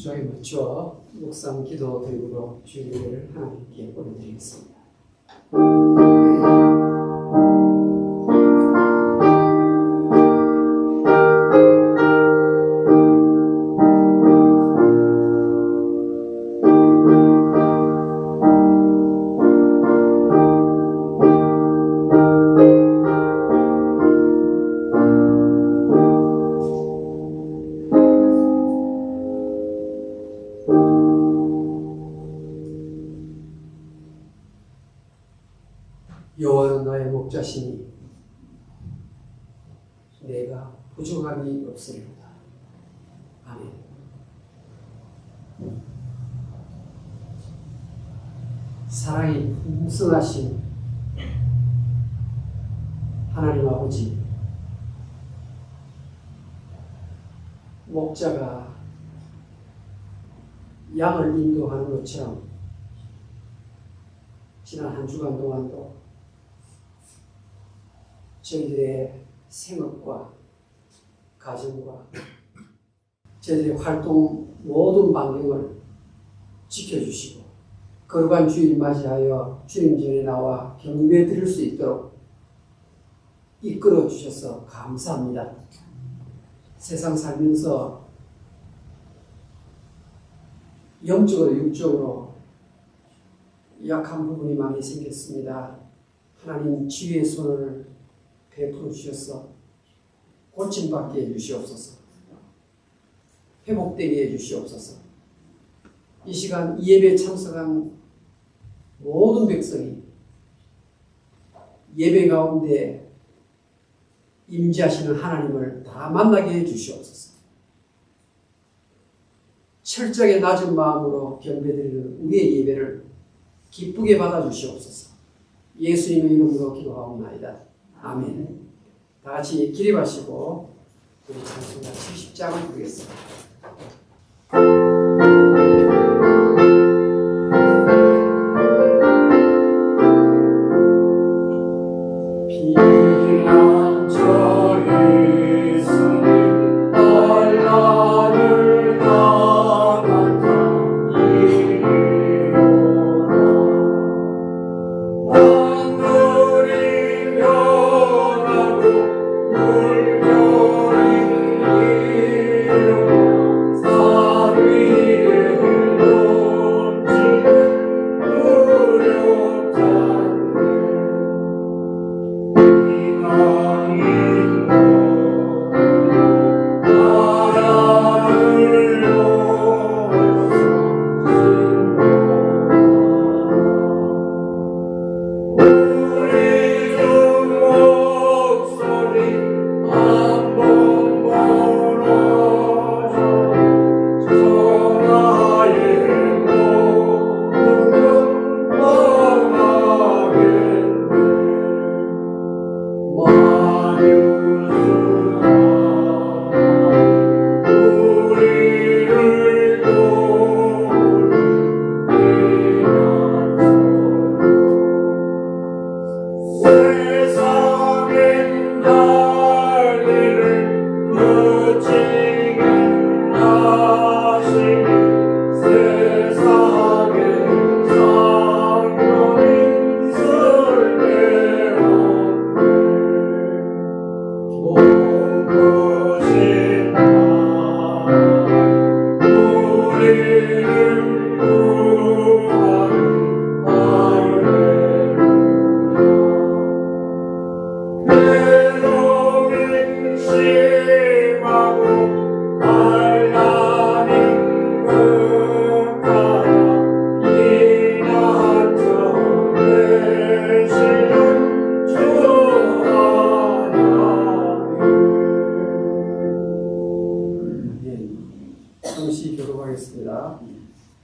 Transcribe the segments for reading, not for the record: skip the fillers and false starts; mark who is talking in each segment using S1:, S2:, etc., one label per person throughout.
S1: 저희 먼저 묵상 기도 드리고 주일을 하나님께 올려드리겠습니다. 여호와는 나의 목자시니 내가 부족함이 없으리로다. 아멘. 사랑이 풍성하신 하나님 아버지, 목자가 양을 인도하는 것처럼 지난 한 주간 동안도 저희들의 생업과 가정과 저희들의 활동 모든 반경을 지켜주시고 거룩한 주일 맞이하여 주님 전에 나와 경배 드릴 수 있도록 이끌어 주셔서 감사합니다. 세상 살면서 영적으로 육적으로 약한 부분이 많이 생겼습니다. 하나님 지혜의 손을 베풀어 주셔서 고침받게 해주시옵소서. 회복되게 해주시옵소서. 이 시간 이 예배에 참석한 모든 백성이 예배 가운데 임재하시는 하나님을 다 만나게 해주시옵소서. 철저하게 낮은 마음으로 경배드리는 우리의 예배를 기쁘게 받아주시옵소서. 예수님의 이름으로 기도하옵나이다. 아멘. 다 같이 기립하시고 우리 찬송가 70장을 부르겠습니다.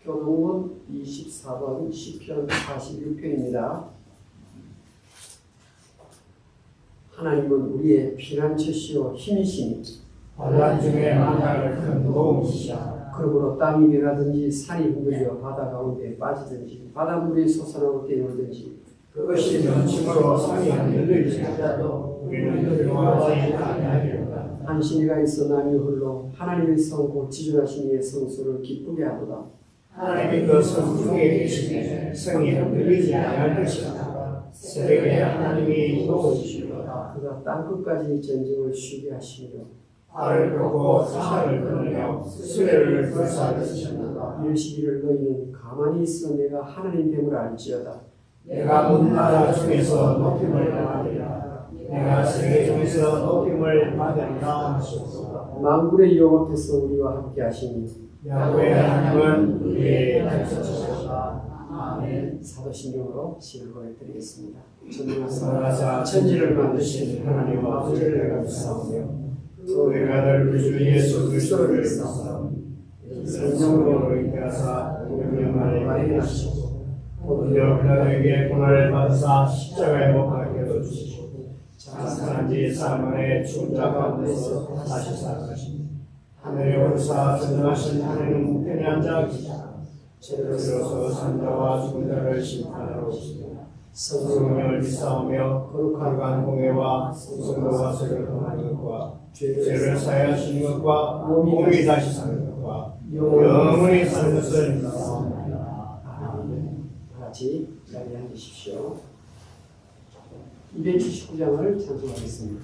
S1: 교동문 24번 시편 46편입니다. 하나님은 우리의 피난처시요 힘이시니
S2: 환난 중에 만날 큰 도움이시라.
S1: 그러므로 땅이 멸하든지 산이 흔들려 바다 가운데 빠지든지 바닷물이 솟아나고 뛰놀든지
S2: 그것이 면침으로 산이 흔들릴지라도 우리는 두려워하지 아니하리로다.
S1: 당신이가 있어 남이 홀로 하나님의 성 곧 지존하신 이의 성수를 기쁘게 하도다.
S2: 하나님의 그 성 중에 계시네 성이 흔들리지 않을 것이다. 새벽에 하나님이 도우시리로다.
S1: 그가 땅끝까지 전쟁을 쉬게 하시며
S2: 알을 걷고 산을 끊으며 수레를 불사르시는다.
S1: 일시기를 너희는 가만히 있어 내가 하나님 됨을 알지어다.
S2: 내가 문 나라 중에서 높임을 받으리라. 내가 세계 중에서 높임을 받으리라 하셨도다.
S1: 만군의 여호와께서 우리와 함께 하시니
S2: 야훼 하나님은 우리의 다리시다. 아멘.
S1: 사도신경으로 시를 고해드리겠습니다.
S2: 전능하사 천지를 만드신 하나님 아버지를 내가 믿사오며 또 내가 늘 우리 주 예수 그리스도를 믿사오며 성령으로 인하사 영영만에 말해주시고 본디오 빌라도에게 고난을 받으사 십자가에 못 박혀 주시고 장사한 지 3만에 죽은 자 가운데서 다시 살아가시니 하늘에 오르사 전능하신 하나님 우편에 앉아 계시다. 제대로서 산자와 죽은 자를 심판하러 오시며 성령을 믿사오며 거룩한 공회와 성도와 세를 통하는 것과 죄를 사하시는 것과 몸이 다시 사는 것과 영원히 사는 것을 믿사옵나이다.
S1: 아멘. 다 같이 자리에 앉으십시오. 279장을 찬송하겠습니다.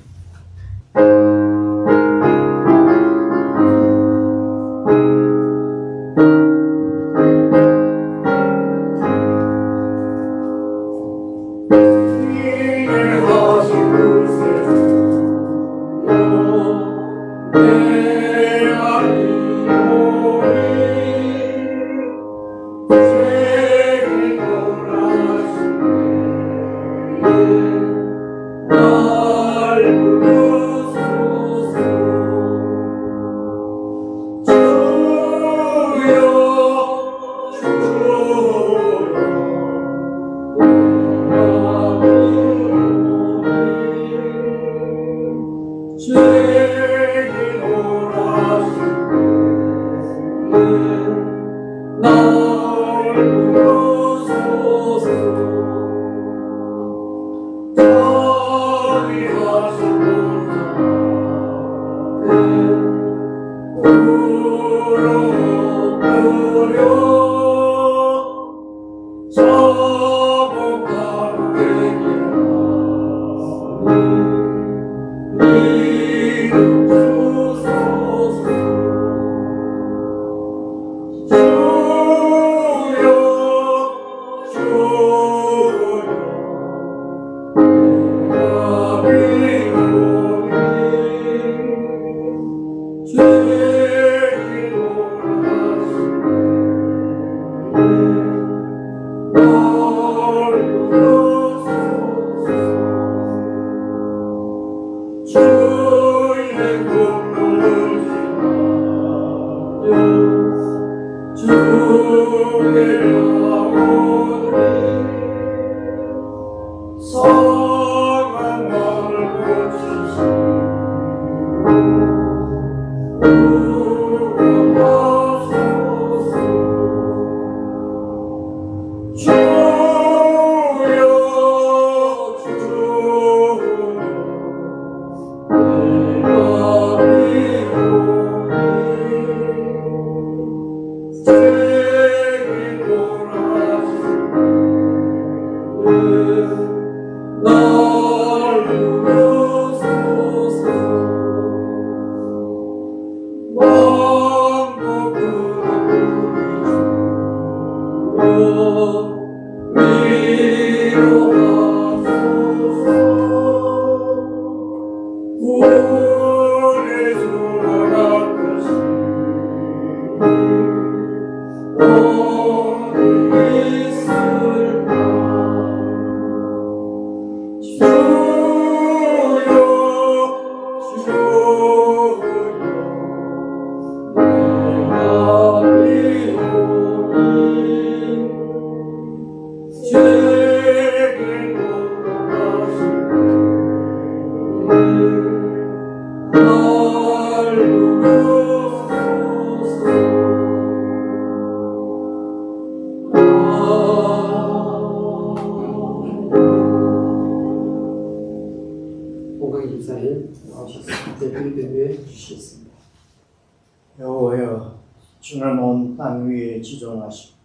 S2: 주는 온 땅 위에 지존하시고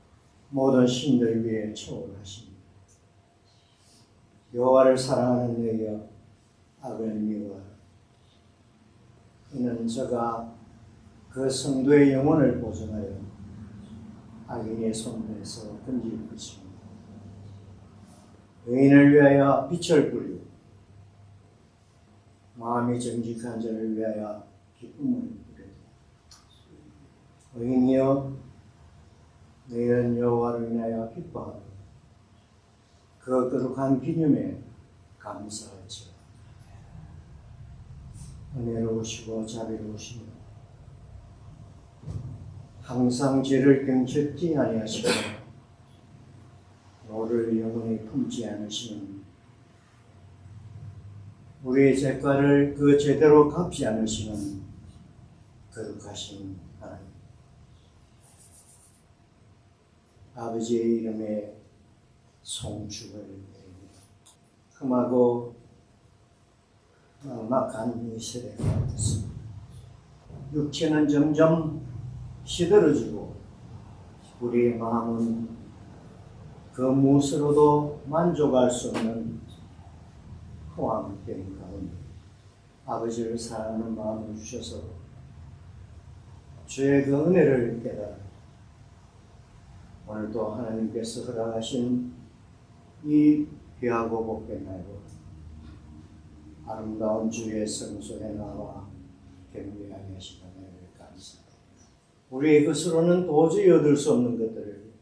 S2: 모든 신들 위에 초월하십니다. 여호와를 사랑하는 너희여 악을 미워하라. 이는 저가 그 성도의 영혼을 보존하여 악인의 손에서 건질 것입니다. 의인을 위하여 빛을 뿌리고 마음이 정직한 자를 위하여 기쁨을 뿌리고 의인이여 너희는 여호와로 인하여 기뻐하고 그 거룩한 기념에 감사할지어다. 은혜로우시고 자비로우시며 항상 죄를 경첩지 아니하시고 너를 영원히 품지 않으시는 우리의 죄가를 그 제대로 갚지 않으시는 거룩하신 하나님, 아버지의 이름에 송축을 드립니다. 흠하고 막한 이 세대가 되었습니다. 육체는 점점 시들어지고 우리의 마음은 그 무엇으로도 만족할 수 없는 허황된 가운데 아버지를 사랑하는 마음을 주셔서 주의 그 은혜를 깨달아 오늘도 하나님께서 허락하신 이 귀하고 복된 날고 아름다운 주의 성소에 나와 경배하게 하시는 은혜를 감사합니다. 우리의 것으로는 도저히 얻을 수 없는 것들을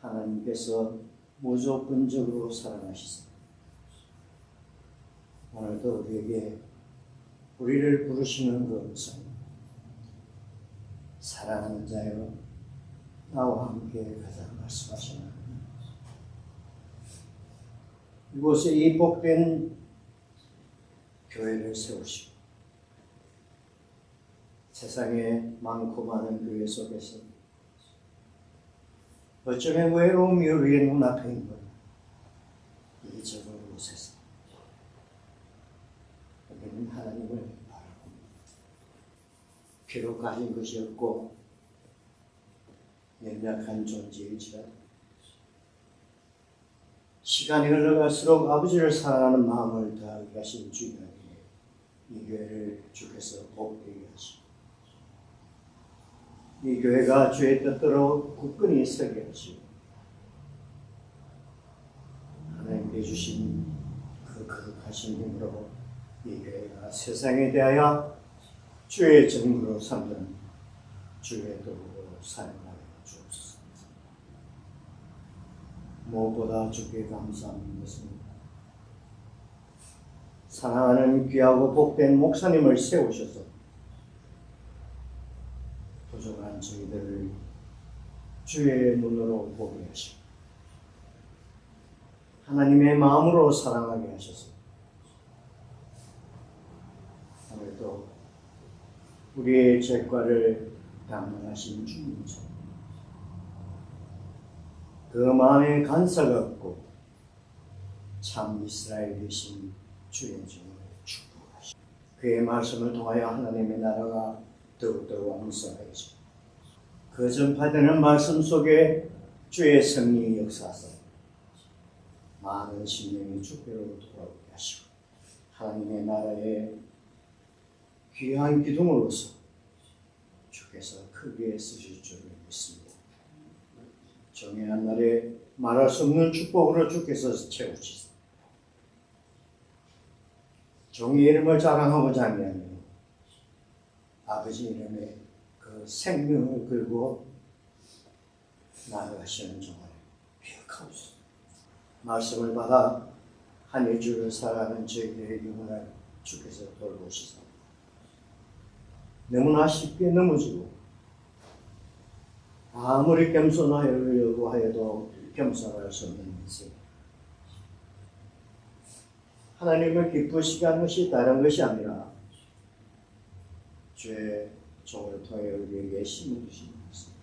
S2: 하나님께서 무조건적으로 사랑하시습니다. 오늘도 우리에게 우리를 부르시는 것은 사랑하는 자여 나와 함께 가자 말씀하시는 이곳에 이 복된 교회를 세우시고 세상에 많고 많은 교회 속에서 어쩌면 외로움이 우리의 눈앞에 있는 것 이 적은 곳에서 우리는 하나님을 바라고 비록 가진 것이 없고 연약한 존재일지라도 시간이 흘러갈수록 아버지를 사랑하는 마음을 더하게 하신 주님에게 이 교회를 주께서 복되게 하시고 이 교회가 주의 뜻대로 굳건히 서게 하시고 하나님께 주신 그 거룩하신 힘으로 이 교회가 세상에 대하여 주의 정부로 삼는 주의 도구로 사용하게 주옵소서. 무엇보다 주께 감사하는 것은 사랑하는 귀하고 복된 목사님을 세우셔서 부족한 저희들을 주의 눈으로 보게 하시고 하나님의 마음으로 사랑하게 하셔서 오늘도 우리의 죄과를 담당하신 주님처럼 그 마음에 간사가 없고 참 이스라엘 되신 주의 종을 축복하시고 그의 말씀을 통하여 하나님의 나라가 더욱더 왕성해지고 그 전파되는 말씀 속에 주의 성령이 역사하사 많은 신령이 주께로 돌아오게 하시고 하나님의 나라의 귀한 기둥으로서 주께서 크게 쓰실 줄을 믿습니다. 정의한 날에 말할 수 없는 축복으로 주께서 채우시사 종의 이름을 자랑하고자 하면 아버지 이름에 그 생명을 걸고 나아가시는 종을 기억하옵소서. 말씀을 받아 한 일주를 살아가는 저희들의 영혼을 주께서 돌보시사 너무나 쉽게 넘어지고 아무리 겸손하려고 하여도 겸손할 수 없는 인생. 하나님을 기쁘시게 하는 것이 다른 것이 아니라 주의 종을 통해 우리에게 힘을 주시는 것입니다.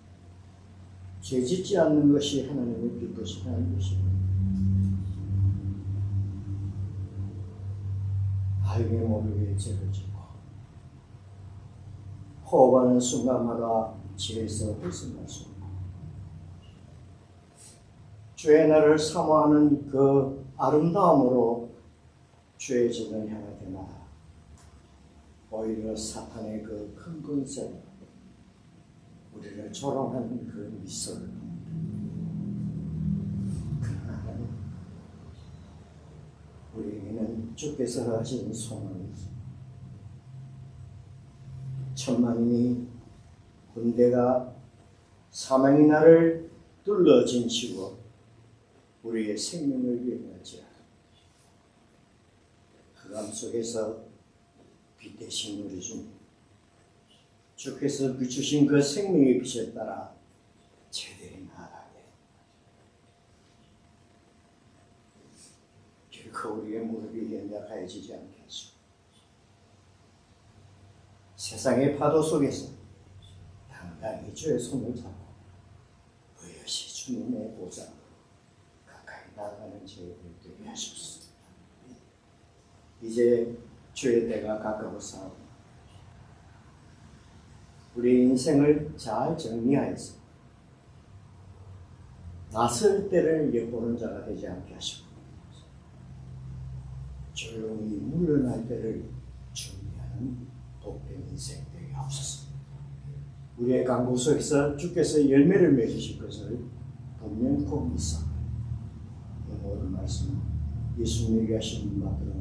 S2: 죄 짓지 않는 것이 하나님을 기쁘시게 하는 것입니다. 알게 모르게 죄를 짓고
S3: 호흡하는 순간마다 지에서 벗어났습니다. 주의 날을 사모하는 그 아름다움으로 주의 전을 향할 때마다 오히려 사탄의 그 큰 권세, 우리를 조롱하는 그 미소를 그러나 우리에게는 주께서 하신 소망이 있습니다. 천만인이 군대가 사망의 날을 뚫러 진치고 우리의 생명을 위협하지 않아 흑암 속에서 빛 대신 우리 중 주께서 비추신 그 생명의 빛에 따라 제대로 나아가게 결코 우리의 무릎이 연약해지지 않게 하시고 세상의 파도 속에서 당당히 주의 손을 잡고 의여시 주님의 보좌로 가까이 나아가는 저희를 되게 하셨습니다. 이제 주의 때가 가까웠사옵니다. 우리 인생을 잘 정리하여서 낯설 때를 엿보는 자가 되지 않게 하시고 조용히 물러날 때를 준비하는 복된 인생 되게 하옵소서. 우리의 강구 속에서 주께서 열매를 맺으실 것을 분명코 믿사옵니다. 오늘 말씀 예수님에게 하신 받들어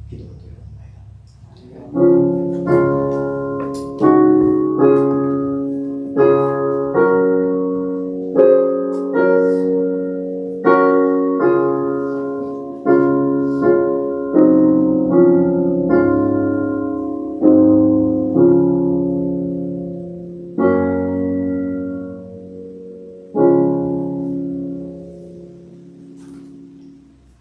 S3: 기도드립니다.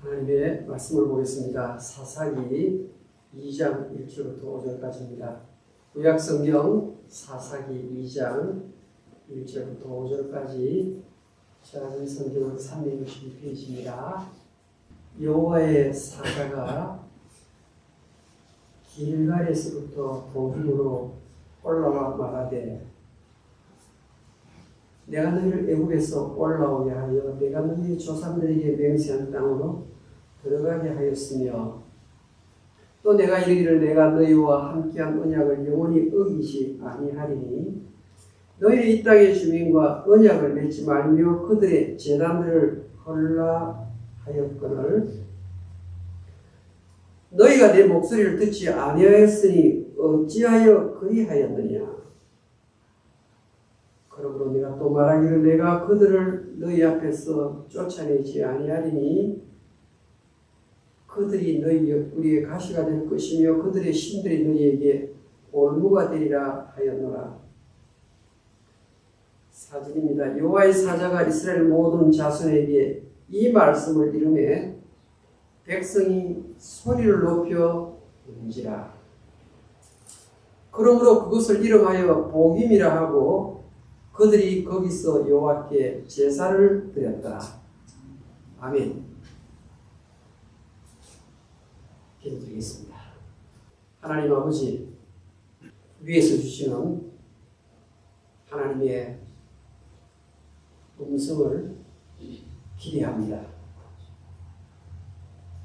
S1: 하나님의 말씀을 보겠습니다. 사사기 2장 1절부터 5절까지입니다. 구약성경 사사기 2장 1절부터 5절까지 제가 성경은 362페이지입니다. 여호와의 사자가 길갈에서부터 보기로 올라와 말하되 내가 너희를 애굽에서 올라오게 하여 내가 너희 조상들에게 맹세한 땅으로 들어가게 하였으며 또 내가 이르기를 내가 너희와 함께한 언약을 영원히 어기지 아니하리니 너희 이 땅의 주민과 언약을 맺지 말며 그들의 제단들을 헐라하였거늘 너희가 내 목소리를 듣지 아니하였으니 어찌하여 그리하였느냐. 그러므로 내가 또 말하기를 내가 그들을 너희 앞에서 쫓아내지 아니하리니 그들이 우리의 가시가 될 것이며 그들의 신들이 너희에게 올무가 되리라 하였노라. 사진입니다. 여호와의 사자가 이스라엘 모든 자손에게 이 말씀을 이르매 백성이 소리를 높여 울지라. 그러므로 그것을 이름하여 복임이라 하고 그들이 거기서 여호와께 제사를 드렸더라. 아멘. 기도드리겠습니다. 하나님 아버지, 위에서 주시는 하나님의 음성을 기대합니다.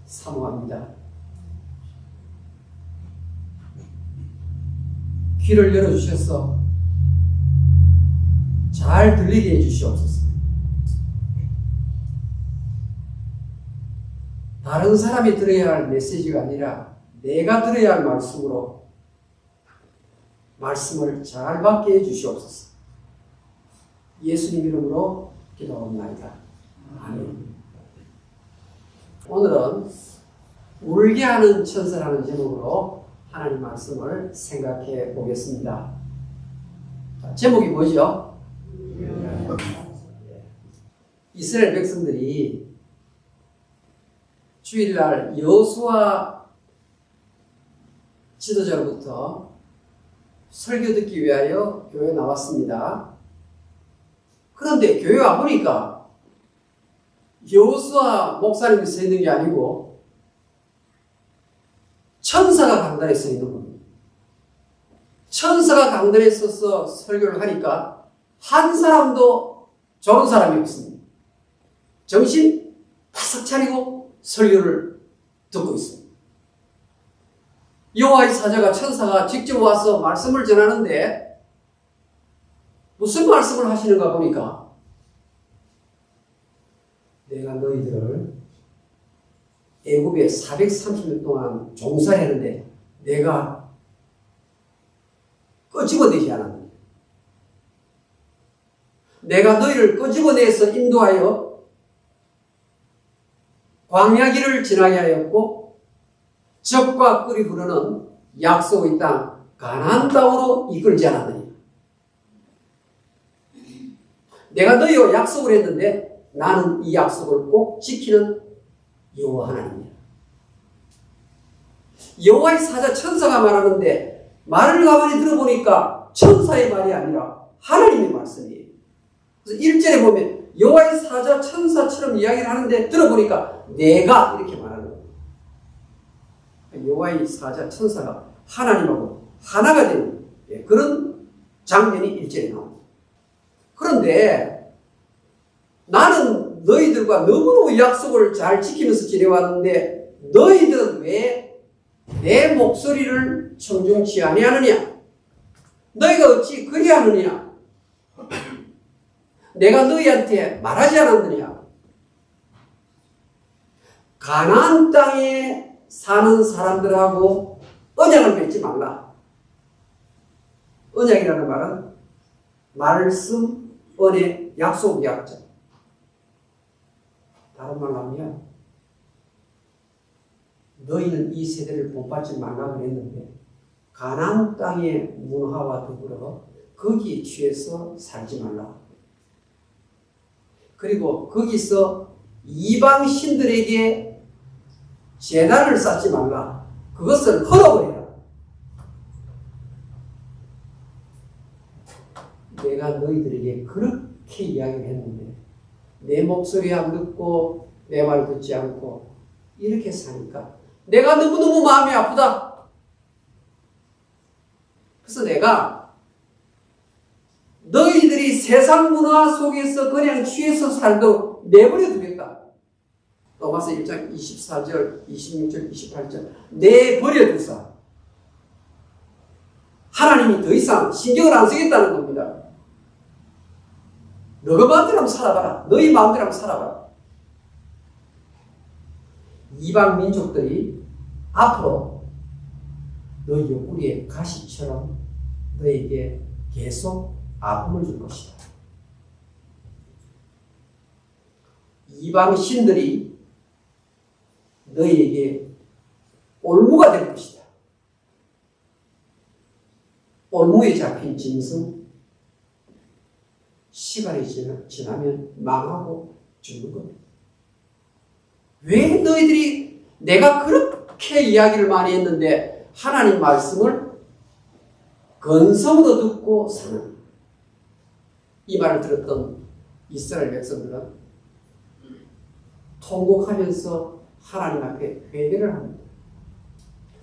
S1: 사모합니다. 귀를 열어주셔서 잘 들리게 해주시옵소서. 다른 사람이 들어야 할 메시지가 아니라 내가 들어야 할 말씀으로 말씀을 잘 받게 해주시옵소서. 예수님 이름으로 기도합니다. 아멘. 오늘은 울게 하는 천사라는 제목으로 하나님 말씀을 생각해 보겠습니다. 제목이 뭐죠? 이스라엘 백성들이 주일날 여호수아 지도자로부터 설교 듣기 위하여 교회에 나왔습니다. 그런데 교회 와보니까 여호수아 목사님이 서 있는 게 아니고 천사가 강단에 서 있는 겁니다. 천사가 강단에 서서 설교를 하니까 한 사람도 좋은 사람이 없습니다. 정신 바싹 차리고 설교를 듣고 있습니다. 여호와의 사자가 천사가 직접 와서 말씀을 전하는데 무슨 말씀을 하시는가 보니까 내가 너희들을 애굽에 430년 동안 종살이하는데 내가 끄집어내지 않았느냐. 내가 너희를 끄집어내서 인도하여 광야길을 지나게 하였고 적과 꿀이 흐르는 약속의 땅 가나안 땅으로 이끌지 않았느냐. 내가 너희와 약속을 했는데 나는 이 약속을 꼭 지키는 여호와 하나님이야. 여호와의 사자 천사가 말하는데 말을 가만히 들어보니까 천사의 말이 아니라 하나님의 말씀이에요. 그래서 1절에 보면 여호와의 사자 천사처럼 이야기를 하는데 들어보니까 내가 이렇게 말하는 거예요. 여호와의 사자 천사가 하나님하고 하나가 되는 그런 장면이 1절에 나옵니다. 그런데 나는 너희들과 너무너무 약속을 잘 지키면서 지내왔는데 너희들은 왜 내 목소리를 청중치 아니하느냐? 너희가 어찌 그리하느냐? 내가 너희한테 말하지 않았느냐? 가나안 땅에 사는 사람들하고 언약을 맺지 말라. 언약이라는 말은 말씀, 언약, 약속, 약자. 다른 말로 하면 너희는 이 세대를 본받지 말라고 했는데 가나안 땅의 문화와 더불어 거기에 취해서 살지 말라. 그리고 거기서 이방 신들에게 제단을 쌓지 말라. 그것을 헐어버려라. 내가 너희들에게 그렇게 이야기를 했는데 내 목소리 안 듣고 내 말 듣지 않고 이렇게 사니까 내가 너무너무 마음이 아프다. 그래서 내가 너희들이 세상 문화 속에서 그냥 취해서 살도록 내버려 두겠다. 로마서 1장 24절, 26절, 28절 내버려 두사. 하나님이 더 이상 신경을 안 쓰겠다는 겁니다. 너가 마음대로 한번 살아봐라. 너희 마음대로 한번 살아봐라. 이방 민족들이 앞으로 너희 옆구리에 가시처럼 너에게 계속 아픔을 줄 것이다. 이방 신들이 너희에게 올무가 될 것이다. 올무에 잡힌 짐승 시간이 지나면 망하고 죽는 겁니다. 왜 너희들이 내가 그렇게 이야기를 많이 했는데 하나님 말씀을 건성으로 듣고 사는 이 말을 들었던 이스라엘 백성들은 통곡하면서 하나님 앞에 회개를 합니다.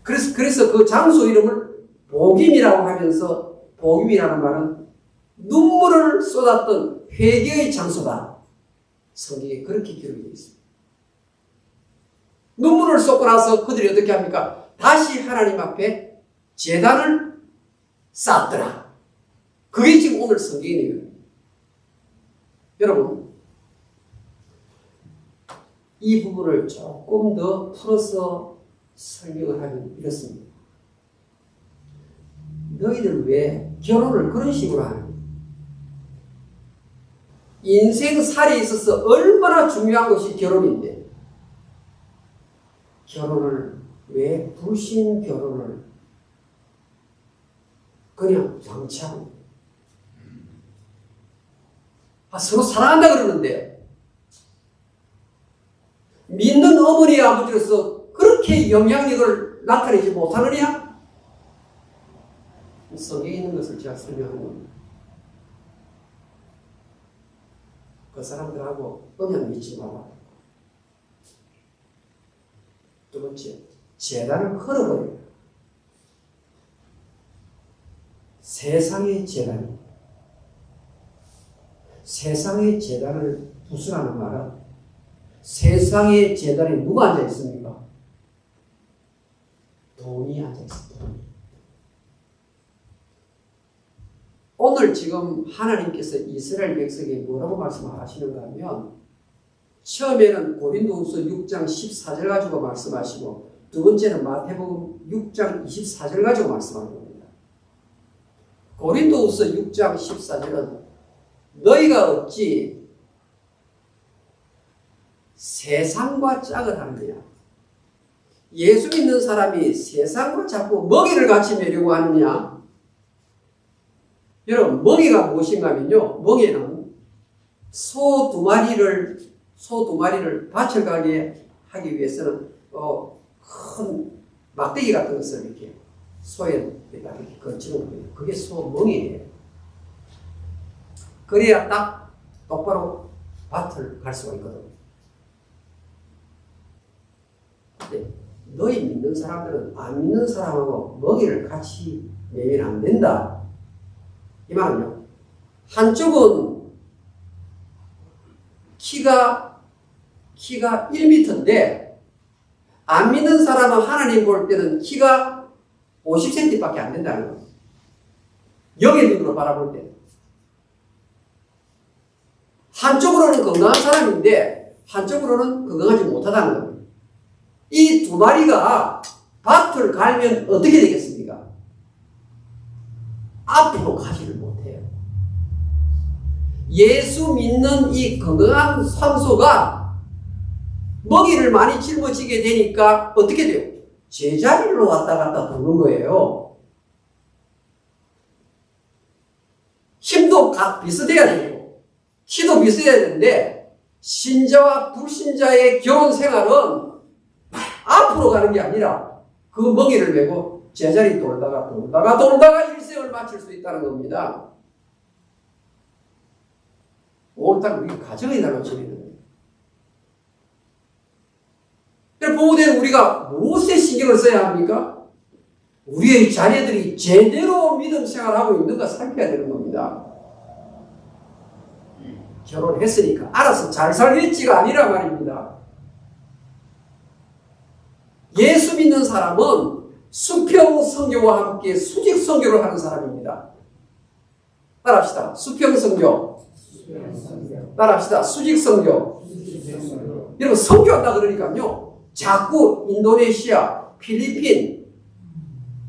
S1: 그래서 그 장소 이름을 복임이라고 하면서 복임이라는 말은 눈물을 쏟았던 회개의 장소다. 성경에 그렇게 기록되어 있습니다. 눈물을 쏟고 나서 그들이 어떻게 합니까? 다시 하나님 앞에 제단을 쌓더라. 그게 지금 오늘 성경의 내용입니다. 여러분, 이 부분을 조금 더 풀어서 설명을 하면 이렇습니다. 너희들 왜 결혼을 그런 식으로 하느냐? 인생살이에 있어서 얼마나 중요한 것이 결혼인데 결혼을 왜 불신 결혼을 그냥 방치하고 서로 사랑한다 그러는데 믿는 어머니 아버지로서 그렇게 영향력을 나타내지 못하느냐? 성경에 있는 것을 제가 설명하는 겁니다. 그 사람들하고 언약 믿지 마라. 두 번째, 제단을 헐어버려요. 세상의 재단. 세상의 재단을 부수라는 말은 세상의 재단에 누가 앉아 있습니까? 돈이 앉아 있습니다. 오늘 지금 하나님께서 이스라엘 백성에게 뭐라고 말씀하시는가 하면 처음에는 고린도후서 6장 14절 가지고 말씀하시고 두 번째는 마태복음 6장 24절 가지고 말씀하는 겁니다. 고린도후서 6장 14절은 너희가 어찌 세상과 짝을 하느냐. 예수 믿는 사람이 세상과 자꾸 먹이를 같이 매려고 하느냐. 여러분 먹이가 무엇인가 하면요. 먹이는 소 두 마리를 밭을 가게 하기 위해서는 큰 막대기 같은 것을 이렇게 소에다 이렇게 걸치는 거예요. 그게 소 멍이에요. 그래야 딱 똑바로 밭을 갈 수가 있거든. 근데 너희 믿는 사람들은 안 믿는 사람하고 먹이를 같이 매면 안 된다. 이 말은요. 한쪽은 키가 1m인데 안 믿는 사람은 하나님 볼 때는 키가 50cm밖에 안 된다는 거예요. 영의 눈으로 바라볼 때. 한쪽으로는 건강한 사람인데 한쪽으로는 건강하지 못하다는 거예요. 이 두 마리가 밭을 갈면 어떻게 되겠습니까? 앞으로 가지를 못해요. 예수 믿는 이 건강한 산소가 먹이를 많이 짊어지게 되니까 어떻게 돼요? 제자리로 왔다 갔다 도는 거예요. 힘도 비슷해야 되고 키도 비슷해야 되는데 신자와 불신자의 결혼 생활은 앞으로 가는 게 아니라 그 먹이를 메고 제자리 돌다가 일생을 마칠 수 있다는 겁니다. 오늘 딱 우리 가정의 날로 지내는 거예요. 부모된 우리가 무엇에 신경을 써야 합니까? 우리의 자녀들이 제대로 믿음 생활하고 있는가 살펴야 되는 겁니다. 결혼했으니까 알아서 잘 살겠지가 아니라 말입니다. 예수 믿는 사람은 수평 선교와 함께 수직 선교를 하는 사람입니다. 따라합시다. 수평 선교. 따라합시다. 수직 선교. 여러분 선교한다 그러니까요. 자꾸 인도네시아, 필리핀,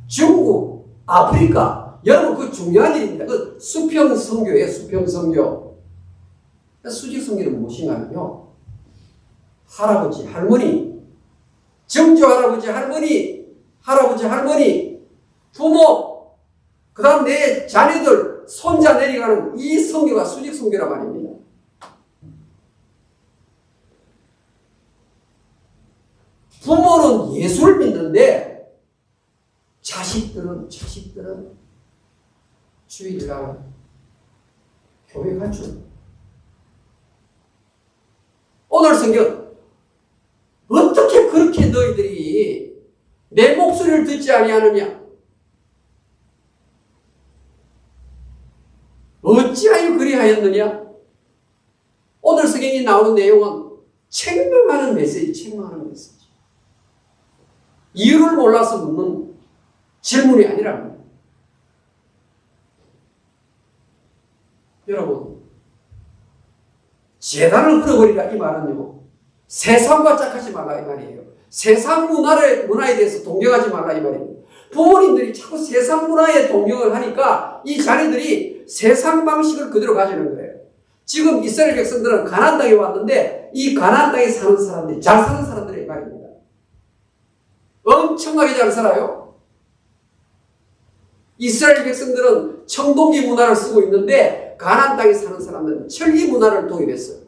S1: 중국, 아프리카 여러분 그 중요한 일입니다. 그 수평 선교예요. 수평 선교. 수직 선교는 무엇인가요? 할아버지, 할머니, 정조 할아버지, 할머니, 부모, 그 다음 내 자녀들, 손자 내려가는 이 선교가 수직 선교란 말입니다. 부모는 예수를 믿는데 자식들은 주일날 교회 갈 줄. 오늘 성경 어떻게 그렇게 너희들이 내 목소리를 듣지 아니하느냐? 어찌하여 그리하였느냐? 오늘 성경이 나오는 내용은 책망하는 메시지. 이유를 몰라서 묻는 질문이 아니랍니다. 여러분, 재단을 끊어버리라 이 말은요, 세상과 짝하지 말라 이 말이에요. 세상 문화에 대해서 동경하지 말라 이 말이에요. 부모님들이 자꾸 세상 문화에 동경을 하니까 이 자녀들이 세상 방식을 그대로 가지는 거예요. 지금 이스라엘 백성들은 가나안 땅에 왔는데 이 가나안 땅에 사는 사람들이 잘 사는 사람들의 말입니다. 엄청나게 잘 살아요. 이스라엘 백성들은 청동기 문화를 쓰고 있는데 가나안 땅에 사는 사람들은 철기 문화를 도입했어요.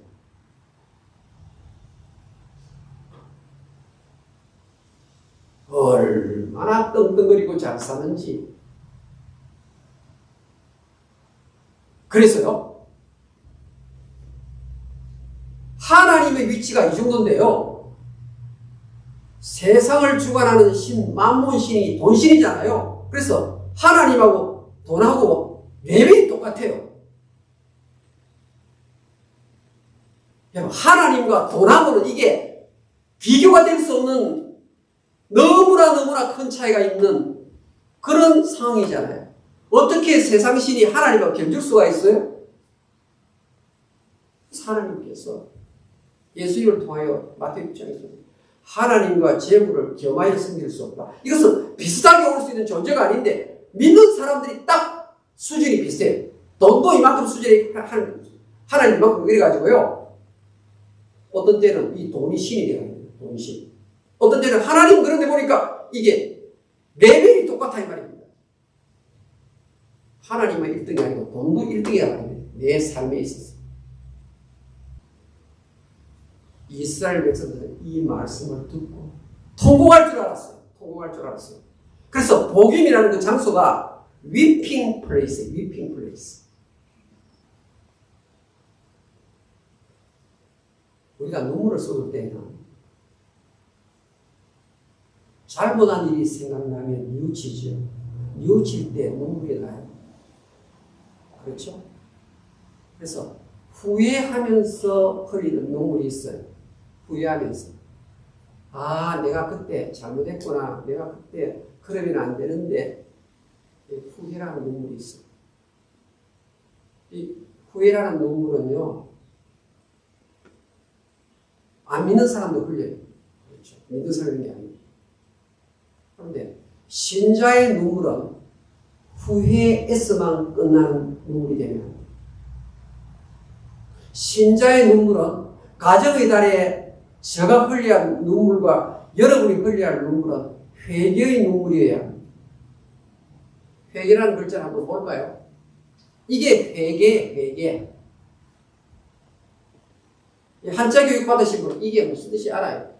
S1: 얼마나 떵떵거리고 잘 사는지. 그래서요, 하나님의 위치가 이 정도인데요. 세상을 주관하는 신, 만몬신이 돈신이잖아요. 그래서 하나님하고 돈하고 레벨이 똑같아요. 하나님과 돈하고는 이게 비교가 될 수 없는 너무나 큰 차이가 있는 그런 상황이잖아요. 어떻게 세상 신이 하나님과 견줄 수가 있어요? 하나님께서 예수님을 통하여 마태복음 6장에서 하나님과 재물을 겸하여 섬길 수 없다. 이것은 비슷하게 올 수 있는 존재가 아닌데 믿는 사람들이 딱 수준이 비슷해요. 돈도 이만큼 수준이 하나님 이만큼 그래가지고요. 어떤 때는 이 돈이 신이 되어요. 돈이 신. 어떤 때는 하나님 그런데 보니까 이게 레벨이 똑같아 이 말입니다. 하나님은 1등이 아니고 돈도 1등이야 말입니다. 내 삶에 있어서. 이스라엘 백성들은 이 말씀을 듣고 통곡할 줄 알았어요. 통곡할 줄 알았어요. 그래서 복임이라는 그 장소가 weeping place, weeping place. 우리가 눈물을 쏟을 때는 잘못한 일이 생각나면 뉘우치죠. 뉘우칠 때 눈물이 나요. 그렇죠? 그래서 후회하면서 흘리는 눈물이 있어요. 후회하면서. 아, 내가 그때 잘못했구나. 내가 그때 그러면 안 되는데 후회라는 눈물이 있어요. 이 후회라는 눈물은요. 안 믿는 사람도 흘려요. 그렇죠. 믿는 사람이 아니에요. 그런데 신자의 눈물은 후회에서만 끝나는 눈물이 되면 신자의 눈물은 가정의 달에 제가 흘려야 할 눈물과 여러분이 흘려야 할 눈물은 회개의 눈물이어야 합니다. 회개라는 글자를 한번 볼까요? 이게 회개. 한자 교육 받으신 분은 이게 무슨 뜻이 알아요?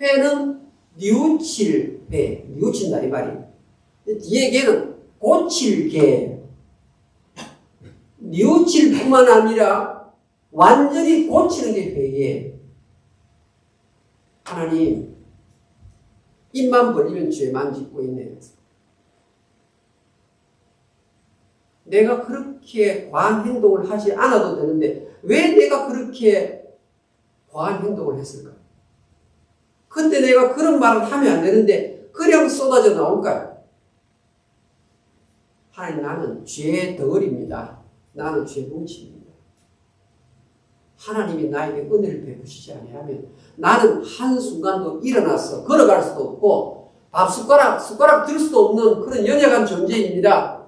S1: 회는 뉘우칠 회, 뉘우친다 이 말이에요. 뒤에 개는 고칠 개. 뉘우칠 뿐만 아니라 완전히 고치는 게 회개예요. 하나님, 입만 벌리면 죄만 짓고 있네요. 내가 그렇게 과한 행동을 하지 않아도 되는데 왜 내가 그렇게 과한 행동을 했을까? 그때 내가 그런 말을 하면 안 되는데 그냥 쏟아져 나올까요? 하나님, 나는 죄의 덩어리입니다. 나는 죄뭉치입니다. 하나님이 나에게 은혜를 베푸시지 아니하면 나는 한순간도 일어나서 걸어갈 수도 없고 숟가락 들 수도 없는 그런 연약한 존재입니다.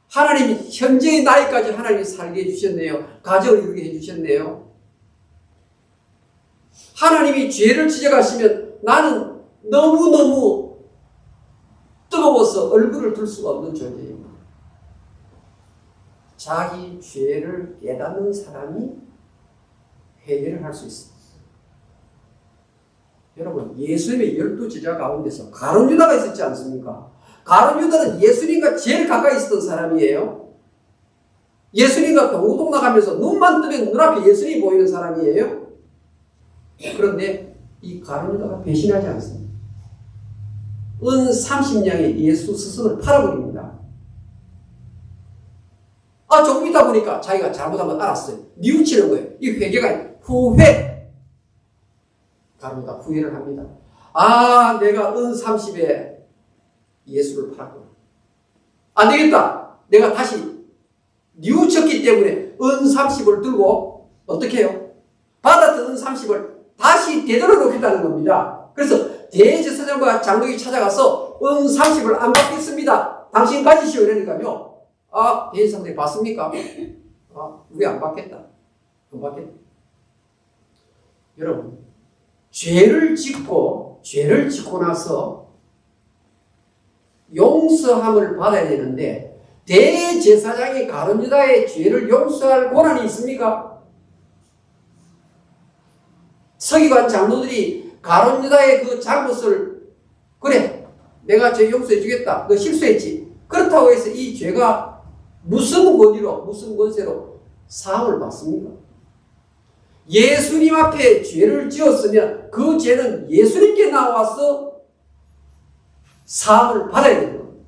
S1: 하나님이 현재의 나이까지 하나님이 살게 해주셨네요. 가정을 이루게 해주셨네요. 하나님이 죄를 지적하시면 나는 너무너무 뜨거워서 얼굴을 들 수가 없는 존재입니다. 자기 죄를 깨닫는 사람이 회개를 할 수 있습니다. 여러분, 예수님의 12제자 가운데서 가룟 유다가 있었지 않습니까? 가룟 유다는 예수님과 제일 가까이 있었던 사람이에요. 예수님과 동고동 나가면서 눈만 뜨면 눈앞에 예수님이 보이는 사람이에요. 그런데 이 가룟 유다가 배신하지 않습니다. 은 30냥에 예수 스승을 팔아버립니다. 조금 있다 보니까 자기가 잘못한 걸 알았어요. 뉘우치는 거예요. 이 회개가 후회. 가룟 유다가 후회를 합니다. 내가 은 30에 예수를 팔았구나. 안 되겠다. 내가 다시 뉘우쳤기 때문에 은 30을 들고 어떻게 해요? 받았던 은 30을 다시 되돌아 놓겠다는 겁니다. 그래서 대제사장과 장로들이 찾아가서 은 30을 안 받겠습니다. 당신 가지시오. 이러니까요. 대제사장들이 받습니까? 우리 안 받겠다. 안 받겠다. 여러분, 죄를 짓고 나서 용서함을 받아야 되는데 대제사장이 가룟 유다의 죄를 용서할 권한이 있습니까? 서기관 장로들이 가룟 유다의 그 잘못을 그래 내가 죄 용서해 주겠다. 너 실수했지. 그렇다고 해서 이 죄가 무슨 권위로 무슨 권세로 사함을 받습니까? 예수님 앞에 죄를 지었으면 그 죄는 예수님께 나와서 사함을 받아야 되는 겁니다.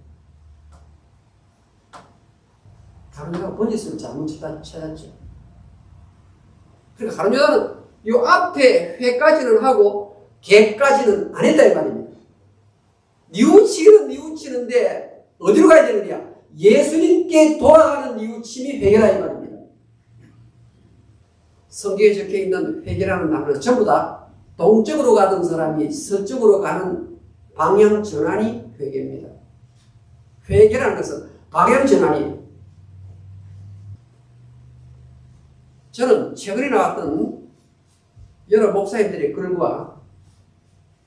S1: 가룟 유다가 번지수를 잘못 찾았죠. 그러니까 가룟 유다는 이 앞에 회까지는 하고 개까지는 안 했다 이 말입니다. 뉘우치는데 어디로 가야 되느냐? 예수님께 돌아가는 뉘우침이 회개라 이 말입니다. 성경에 적혀있는 회개라는 단어는 전부 다 동쪽으로 가던 사람이 서쪽으로 가는 방향 전환이 회개입니다. 회개라는 것은 방향 전환이에요. 저는 최근에 나왔던 여러 목사님들의 글과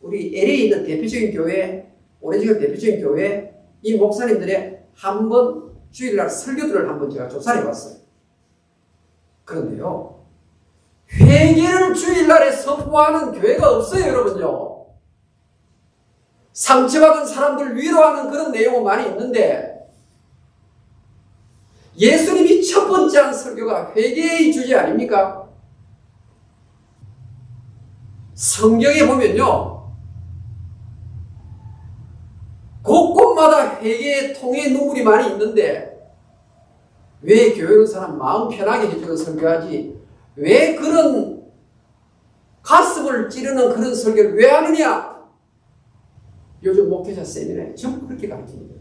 S1: 우리 LA에 있는 대표적인 교회, 오렌지교 대표적인 교회 이 목사님들의 한번 주일날 설교들을 한번 제가 조사해 봤어요. 그런데요, 회개를 주일날에 선포하는 교회가 없어요, 여러분요. 상처받은 사람들 위로하는 그런 내용은 많이 있는데 예수님이 첫 번째 한 설교가 회개의 주제 아닙니까? 성경에 보면요, 곳곳마다 회개의 통의 눈물이 많이 있는데 왜 교회는 사람 마음 편하게 해주는 설교하지 왜 그런 가슴을 찌르는 그런 설교를 왜 하느냐? 요즘 목회자 세미나에 전부 그렇게 가르칩니다.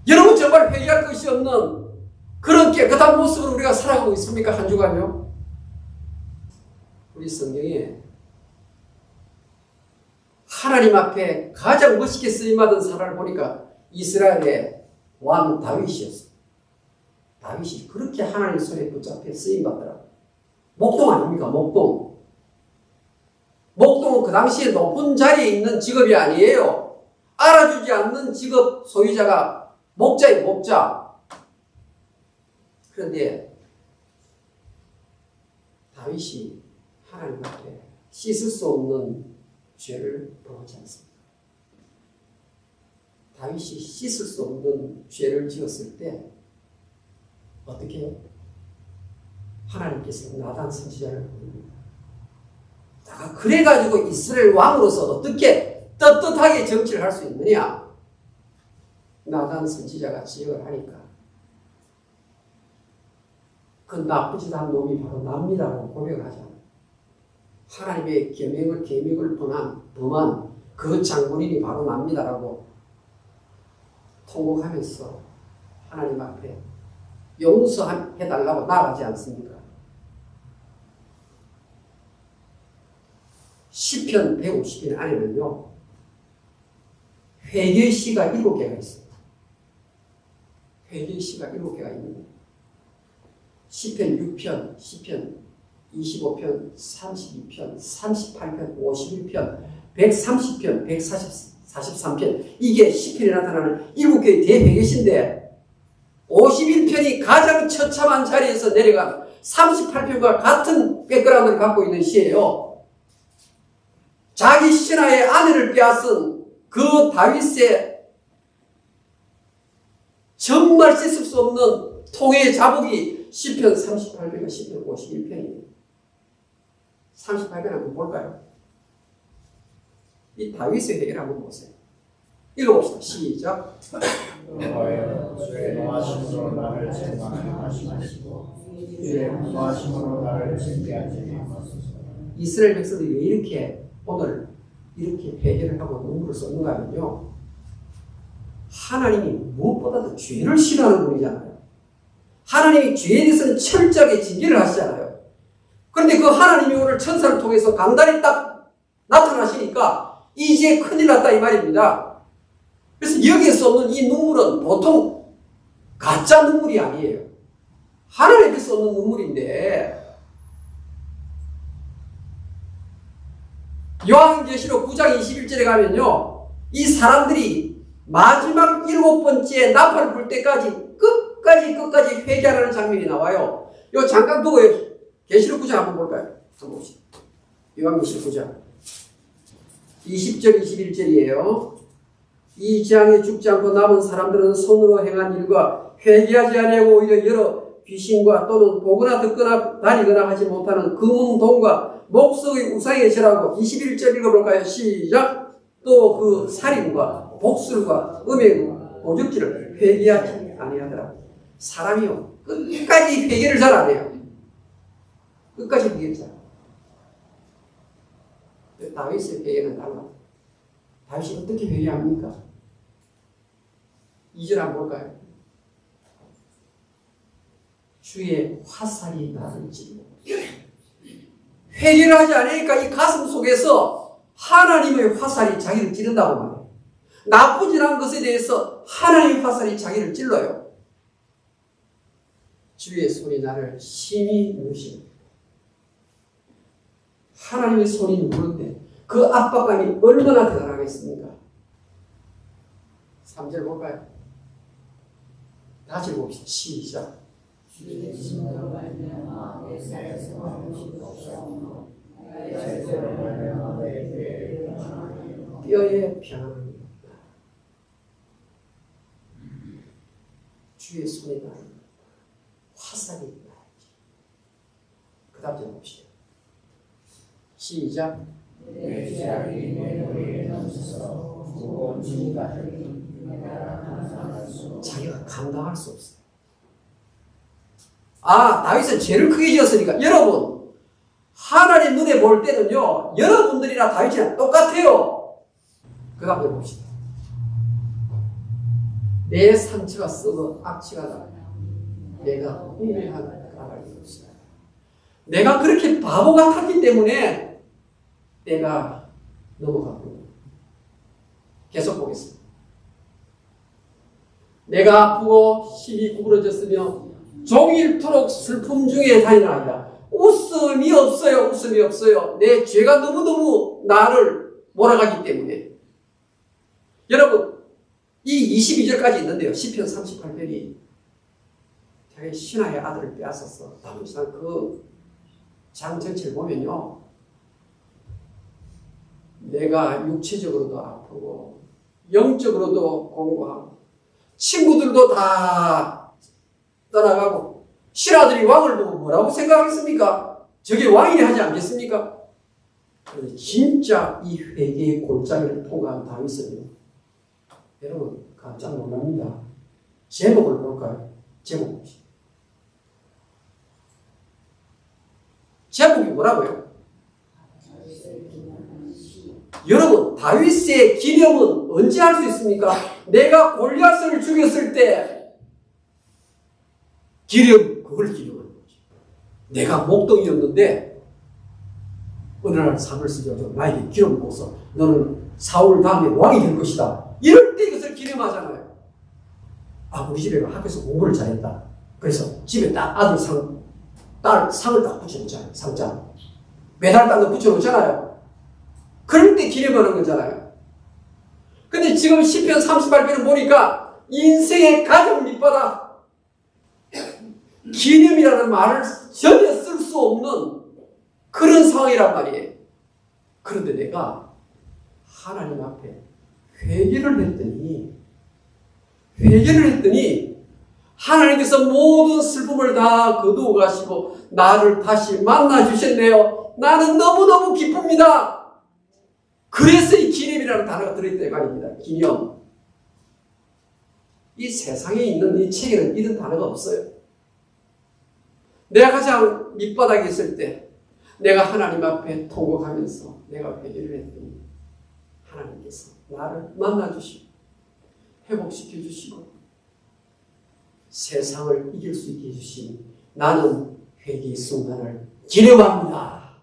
S1: 여러분 정말 회개할 것이 없는 그런 깨끗한 모습으로 우리가 살아가고 있습니까? 한 주간요? 우리 성경에 하나님 앞에 가장 멋있게 쓰임받은 사람을 보니까 이스라엘의 왕 다윗이었어요. 다윗이 그렇게 하나님 손에 붙잡혀 쓰임받더라고요. 목동 아닙니까? 목동. 목동은 그 당시에 높은 자리에 있는 직업이 아니에요. 알아주지 않는 직업 소유자가 목자예요, 목자. 그런데 다윗이 하나님 앞에 씻을 수 없는 죄를 범하지 않습니다. 다윗이 씻을 수 없는 죄를 지었을 때 어떻게 해요? 하나님께서 나단 선지자를 부릅니다. 그래가지고 이스라엘 왕으로서 어떻게 떳떳하게 정치를 할 수 있느냐? 나단 선지자가 지적을 하니까 그 나쁘지 않은 놈이 바로 납니다라고 고백을 하잖아요. 하나님의 계명을 범한 그 장본인이 바로 납니다라고 통곡하면서 하나님 앞에 용서해달라고 나아가지 않습니까? 시편 150편 안에는요, 회개의 시가 7개가 있습니다. 회개의 시가 7개가 있는데 시편 6편, 시편 25편, 32편, 38편, 51편, 130편, 143편 이게 시편에 나타나는 7개의 대회개시인데 51편이 가장 처참한 자리에서 내려간 38편과 같은 백그라운드를 갖고 있는 시예요. 자기 신하의 아내를 빼앗은 그 다윗의 정말 씻을 수 없는 통의 자복이 시편 38편과 시편 51편이에요. 38편 한번 볼까요? 이 다윗의 회개를 한번 보세요. 읽어봅시다. 시작.
S2: 여호와여, 주의 노하심으로 나를 책망하지 마시고 주의 분노하심으로 나를 징계하지 마소서.
S1: 이스라엘 백성들이 왜 이렇게 오늘 이렇게 회개를 하고 눈물을 쏟는가 하면요, 하나님이 무엇보다도 죄를 싫어하는 분이잖아요. 하나님이 죄에 대해서는 철저하게 징계를 하시잖아요. 그런데 그 하나님이 오늘 천사를 통해서 강단이 딱 나타나시니까 이제 큰일 났다 이 말입니다. 그래서 여기에서 없는 이 눈물은 보통 가짜 눈물이 아니에요. 하나님께서 없는 눈물인데 요한계시록 9장 21절에 가면요, 이 사람들이 마지막 7번째 나팔을 불 때까지 끝까지 회개하는 장면이 나와요. 요 잠깐 두고 계시록 9장 한번 볼까요? 한번 봅시다. 요한계시록 9장 20절 21절이에요. 이 장에 죽지 않고 남은 사람들은 손으로 행한 일과 회개하지 아니하고 오히려 여러 귀신과 또는 보거나 듣거나 다니거나 하지 못하는 금은 동과 목석의 우상에 절하고 21절 읽어볼까요? 시작. 또 그 살인과 복술과 음행과 도적질을 회개하지 아니하더라. 사람이요. 끝까지 회개를 잘 안 해요. 끝까지 회개를 잘 안 해요. 다윗의 회개는 달라. 다윗이 어떻게 회개합니까? 2절 한번 볼까요? 주의 화살이 나를 찔러. 회개를 하지 않으니까 이 가슴 속에서 하나님의 화살이 자기를 찌른다고 말해요. 나쁘지 않은 것에 대해서 하나님의 화살이 자기를 찔러요. 주의 손이 나를 심히 누르시는. 하나님의 손이 누르는데 그 압박감이 얼마나 대단하겠습니까? 3절 볼까요? 다시 봅시다. 시작. 뼈에 평안함이 없다. 주의 손이 나를 화살이 있다. 그 다음 절 봅시다. 시작. 자기가 감당할 수 없어요. 다윗은 죄를 크게 지었으니까 여러분 하나님 눈에 볼 때는요 여러분들이나 다윗이랑 똑같아요. 그 다음에 봅시다. 내 상처가 썩어 악취가 나 내가 후회한 까닭이 없어. 내가 그렇게 바보 같았기 때문에 내가 넘어갔고. 계속 보겠습니다. 내가 아프고 힘이 구부러졌으며 종일토록 슬픔 중에 다니나이다. 웃음이 없어요. 웃음이 없어요. 내 죄가 너무너무 나를 몰아가기 때문에. 여러분 이 22절까지 있는데요. 시편 38편이 자기 신하의 아들을 빼앗았어. 다윗은 그 장 전체를 보면요. 내가 육체적으로도 아프고 영적으로도 공고하고 친구들도 다 떠나가고 신하들이 왕을 보고 뭐라고 생각하겠습니까? 저게 왕이 하지 않겠습니까? 그런데 진짜 이 회개의 골짜기를 통과한 다윗은요. 여러분 깜짝 놀랍니다. 제목을 볼까요? 제목 봅시다. 제목이 뭐라고요? 여러분 다윗의 기념은 언제 할 수 있습니까? 내가 골리앗을 죽였을 때 기념, 그걸 기념하는 거죠. 내가 목동이었는데 어느 날 삶을 쓰죠. 나에게 기름을 부어서 너는 사울 다음에 왕이 될 것이다. 이럴 때 이것을 기념하잖아요. 우리 집에 학교에서 공부를 잘했다. 그래서 집에 딱 아들 딸 상을 딱 붙여놓잖아요. 상장. 메달 딱 붙여놓잖아요. 그럴 때 기념하는 거잖아요. 근데 지금 시편 38편을 보니까 인생의 가장 밑바닥 기념이라는 말을 전혀 쓸 수 없는 그런 상황이란 말이에요. 그런데 내가 하나님 앞에 회개를 했더니 하나님께서 모든 슬픔을 다 거두어 가시고 나를 다시 만나 주셨네요. 나는 너무너무 기쁩니다. 그래서 이 기념이라는 단어가 들어있다 말입니다. 기념. 이 세상에 있는 이 책에는 이런 단어가 없어요. 내가 가장 밑바닥에 있을 때 내가 하나님 앞에 통곡하면서 내가 회개를 했더니 하나님께서 나를 만나주시고 회복시켜주시고 세상을 이길 수 있게 해주시니 나는 회개의 순간을 기념합니다.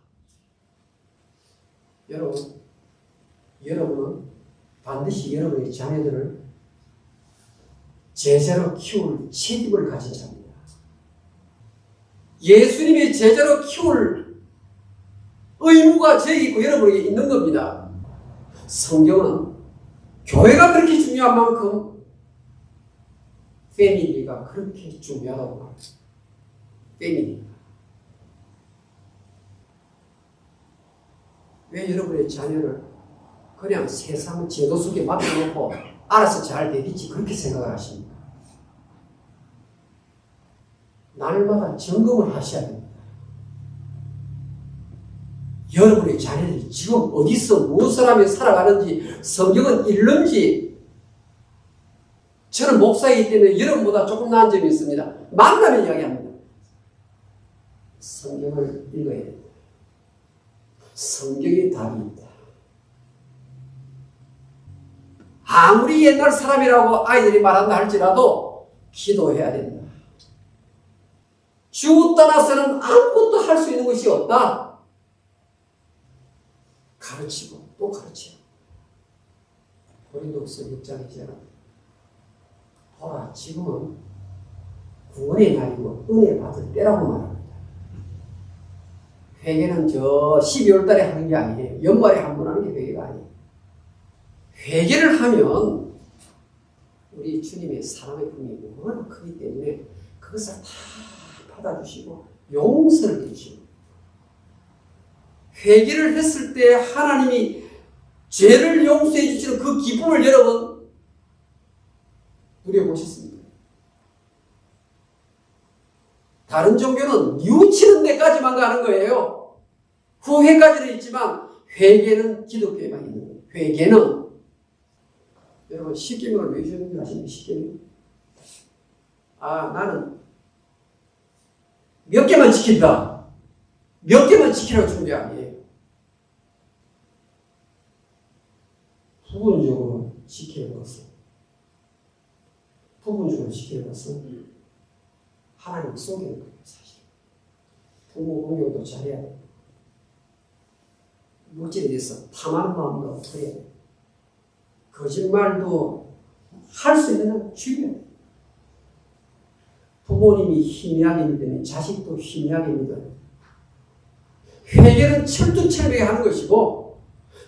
S1: 여러분은 반드시 여러분의 자녀들을 제자로 키울 책임을 가진 자입니다. 예수님의 제자로 키울 의무가 저에게 있고 여러분에게 있는 겁니다. 성경은 교회가 그렇게 중요한 만큼 패밀리가 그렇게 중요하다고 합니다. 패밀리. 왜 여러분의 자녀를 그냥 세상 제도 속에 맡겨놓고 알아서 잘 되겠지 그렇게 생각을 하십니까? 날마다 점검을 하셔야 됩니다. 여러분의 자녀들이 지금 어디서 무엇을 하며 살아가는지 성경은 읽는지 저는 목사이기 때문에 여러분보다 조금 나은 점이 있습니다. 만나면 이야기합니다. 성경을 읽어야 됩니다. 성경에 답이 있다. 아무리 옛날 사람이라고 아이들이 말한다 할지라도 기도해야 된다. 주 떠나서는 아무것도 할 수 있는 것이 없다. 가르치고 또 가르치고. 고린도후서 6장이잖아. 보라, 지금은 구원의 날이고 은혜 받을 때라고 말합니다. 회개는 저 12월 달에 하는 게 아니에요. 연말에 한 번 하는 게 회개가 아니에요. 회개를 하면 우리 주님의 사랑의 품이 너무나 크기 때문에 그것을 다 받아주시고 용서를 주시고, 회개를 했을 때 하나님이 죄를 용서해 주시는 그 기쁨을 여러분 누려보셨습니까? 다른 종교는 뉘우치는 데까지만 가는 거예요. 후회까지는 있지만 회개는 기독교에만 있는 거예요. 회개는 여러분 십계명을 왜 주는지 아십니까? 십계명. 나는 몇 개만 지킨다. 몇 개만 지키라고 준 게 아니에요. 부분적으로 지키는 것은, 부분적으로 지키는 것은 하나님 속에는 거예요, 사실. 부모 공경도 잘해야 돼요. 물질에 대해서 탐하는 마음도 버려야 돼요. 거짓말도 할 수 있는 한 줄여야 돼요. 부모님이 희미하게 믿으면 자식도 희미하게 믿어요. 회개는 철두철미하게 하는 것이고,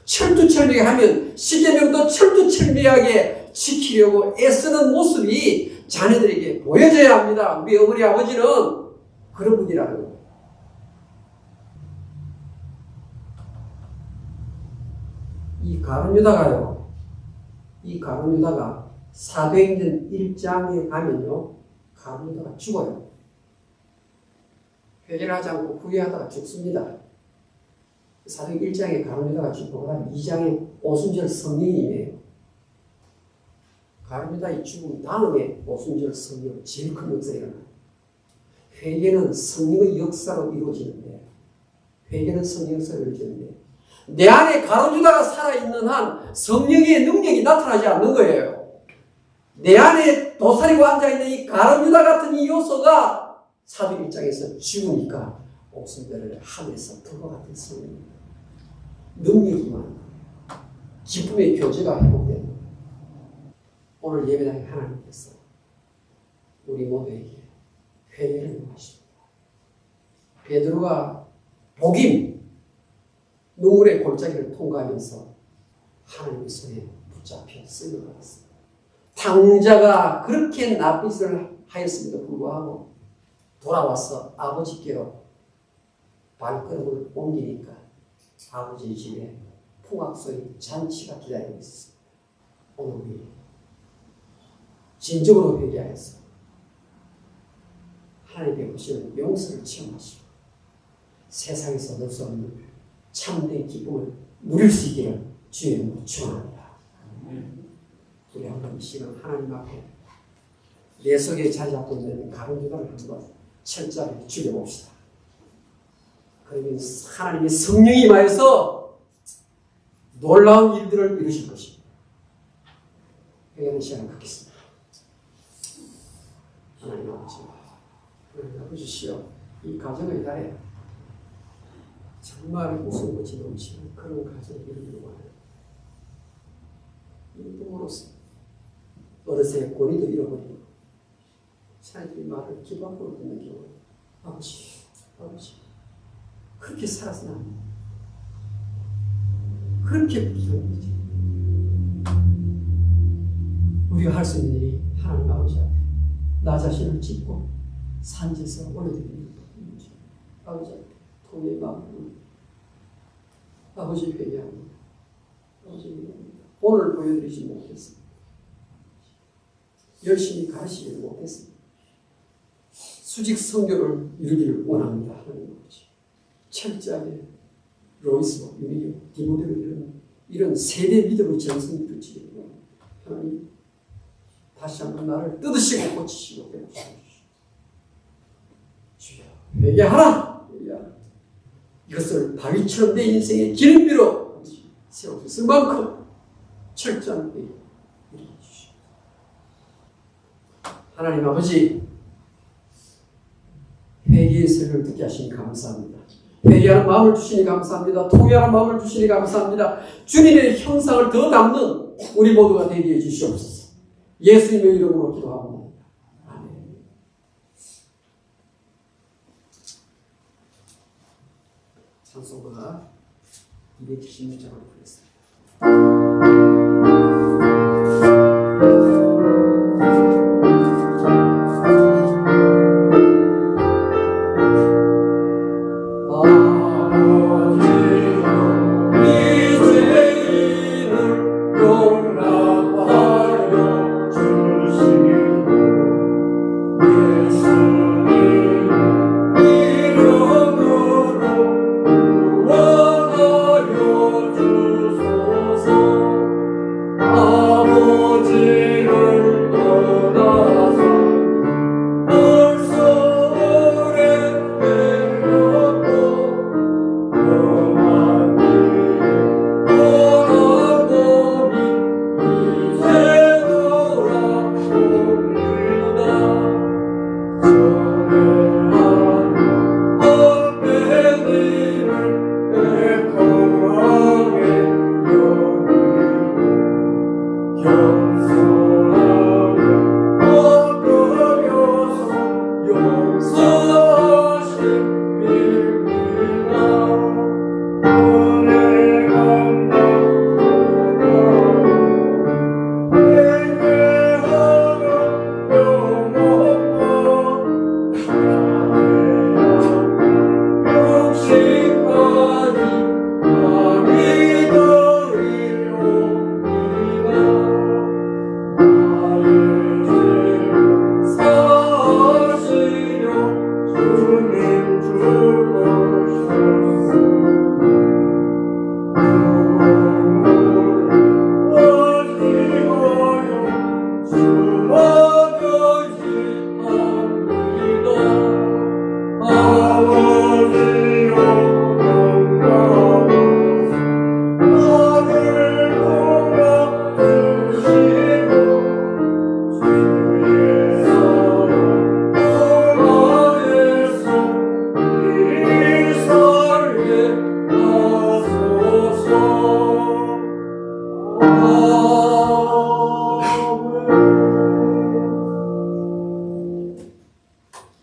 S1: 철두철미하게 하면 십계명도 철두철미하게 지키려고 애쓰는 모습이 자녀들에게 보여져야 합니다. 우리 어머니 아버지는 그런 분이라는 거예요. 이 가룟 유다가 사도행전 1장에 가면요, 가룟 유다가 죽어요. 회개를 하지 않고 후회하다가 죽습니다. 사도행전 1장에 가룟 유다가 죽고 2장에 오순절 성령이에요. 가룟 유다의 죽음 다음에 오순절 성령, 제일 큰 역사가 일어나요. 회개는 성령의 역사로 이루어지는데, 회개는 성령 역사로 이루어지는데, 내 안에 가룟 유다가 살아있는 한 성령의 능력이 나타나지 않는 거예요. 내 안에 도사리고 앉아있는 이 가룟 유다 같은 이 요소가 사도 1장에서 죽으니까 옥순절을 하늘에서 불과 같은 성령, 능력이만 기쁨의 교제가 회복되는, 오늘 예배당에 하나님께서 우리 모두에게 회개를 하십니다. 베드로가 복임, 눈물의 골짜기를 통과하면서 하나님의 손에 붙잡혀 쓸려갔습니다. 당자가 그렇게 낯빛을 하였음에도 불구하고 돌아와서 아버지께로 발걸음을 옮기니까 아버지 집에 풍악소리 잔치가 기다리고 있습니다. 오늘 우리 진정으로 회개하여서 하나님께 보시는 용서를 체험하시고 세상에서 얻을 수 없는 참된 기쁨을 누릴 수 있기를 주의 이름으로 축원합니다. 우리 한번 이 시간 하나님 앞에 내 속에 자리 잡고 있는 가룟 유다를 한번 철저하게 죽여봅시다. 그러면 하나님의 성령이 임하여서 놀라운 일들을 이루실 것입니다. 회개하는 시간을 갖겠습니다. 하나님 아버지, 하나님 아버지시여, 이 가정의 달에 정말 웃음과 넘치는 그런 가정을 이루기를 원하는 이름으로써 어느새 권위도 잃어버리고 자기들이 말을 귀 밖으로 듣는 경우, 아버지 그렇게 살아서는 안 돼. 그렇게 부족한 거지. 우리가 할 수 있는 일이 하나님 아버지 앞에 나 자신을 짚고 산지에서 올려드리는 것입니다. 아버지 앞에 통의 마음으로 아버지 회개합니다. 아버지 회개합니다. 오늘 보여드리지 못했습니다. 열심히 가르치지 못했습니다. 수직 성교를 이루기를 원합니다. 하나님 아버지, 철저하게 로이스와 유리오, 디모데로 이런 세대 믿음의 전승 이루어지기를 원합니다. 하나님, 다시 한번 나를 뜯으시고 고치시고 깨우치시고 주여 회개하라. 이것을 다윗처럼 내 인생의 기름비로 세워줄 만큼 철저한 회개 이루어 주시옵소서. 하나님 아버지, 회개의 소리를 듣게 하시니 감사합니다. 회개하는 마음을 주시니 감사합니다. 통회하는 마음을 주시니 감사합니다. 주님의 형상을 더 담는 우리 모두가 되게 해 주시옵소서. 예수님의 이름으로 기도합니다. 아멘. 찬송가 276장을 부르겠습니다.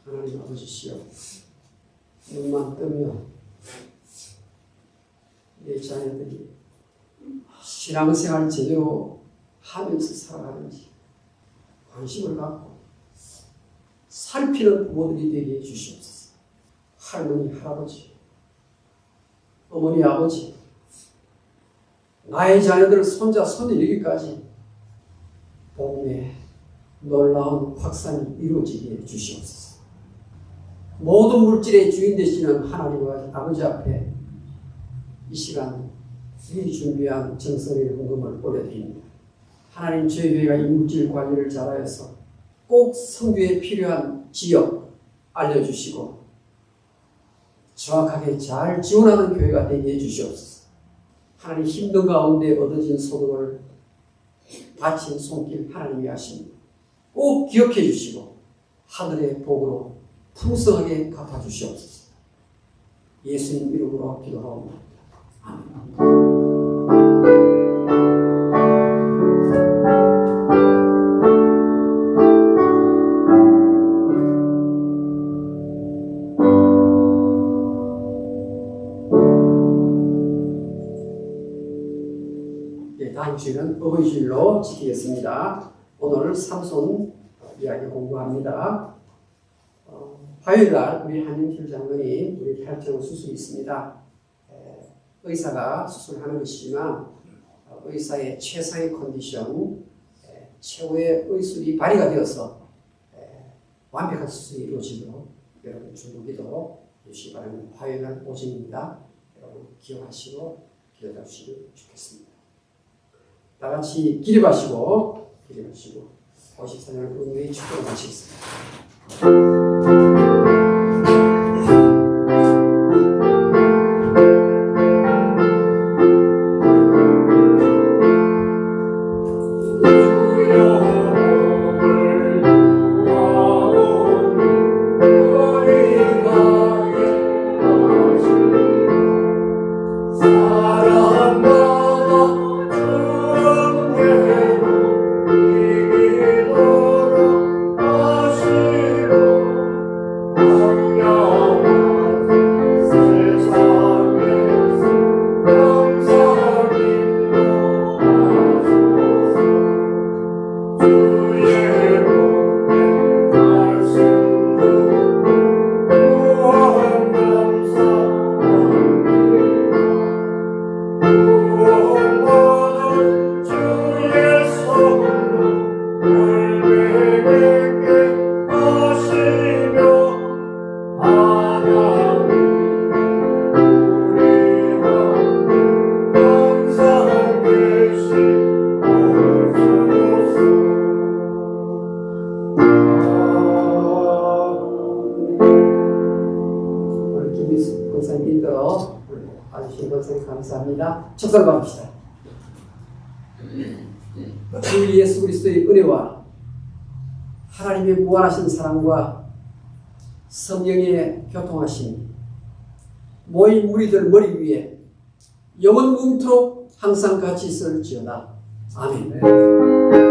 S1: 하나님 아버지시여, 눈만 뜨면 내 자녀들이 신앙생활 제대로 하면서 살아가는지 관심을 갖고 살피는 부모들이 되게 해주시옵소서. 할머니, 할아버지, 어머니, 아버지, 나의 자녀들 손자, 손 이르기까지 복음의 놀라운 확산이 이루어지게 해주시옵소서. 모든 물질의 주인 되시는 하나님과 아버지 앞에 이 시간 미리 준비한 정성의 헌금을 올려드립니다. 하나님, 저희 교회가 이 물질 관리를 잘하여서 꼭 선교에 필요한 지역 알려주시고 정확하게 잘 지원하는 교회가 되게 해주시옵소서. 하나님, 힘든 가운데 얻어진 소득을 바친 손길 하나님이 하십니다. 꼭 기억해 주시고 하늘의 복으로 풍성하게 갚아주시옵소서. 예수님 이름으로 기도하옵나이다. 아멘. 다음 주에는 어버이주일로 지키겠습니다. 오늘 삼손 이야기 공부합니다. 화요일날 우리 한윤필 장로님 우리 혈전 수술이 있습니다. 의사가 수술하는 것이지만 의사의 최상의 컨디션, 최후의 의술이 발휘가 되어서 완벽한 수술이 이루어지도록 여러분 주부기도 주시기 바랍니다. 화요일날 오전입니다. 여러분 기억하시고 기도해 주시면 좋겠습니다. 다 같이 기립하시고 54년을 은혜의 축복을 마치겠습니다. 감사합니다. 축복합시다. 주 예수 그리스도의 은혜와 하나님의 무한하신 사랑과 성령의 교통하심 모인 무리들 머리 위에 영원 뭉토록 항상 같이 있을지어다. 아멘.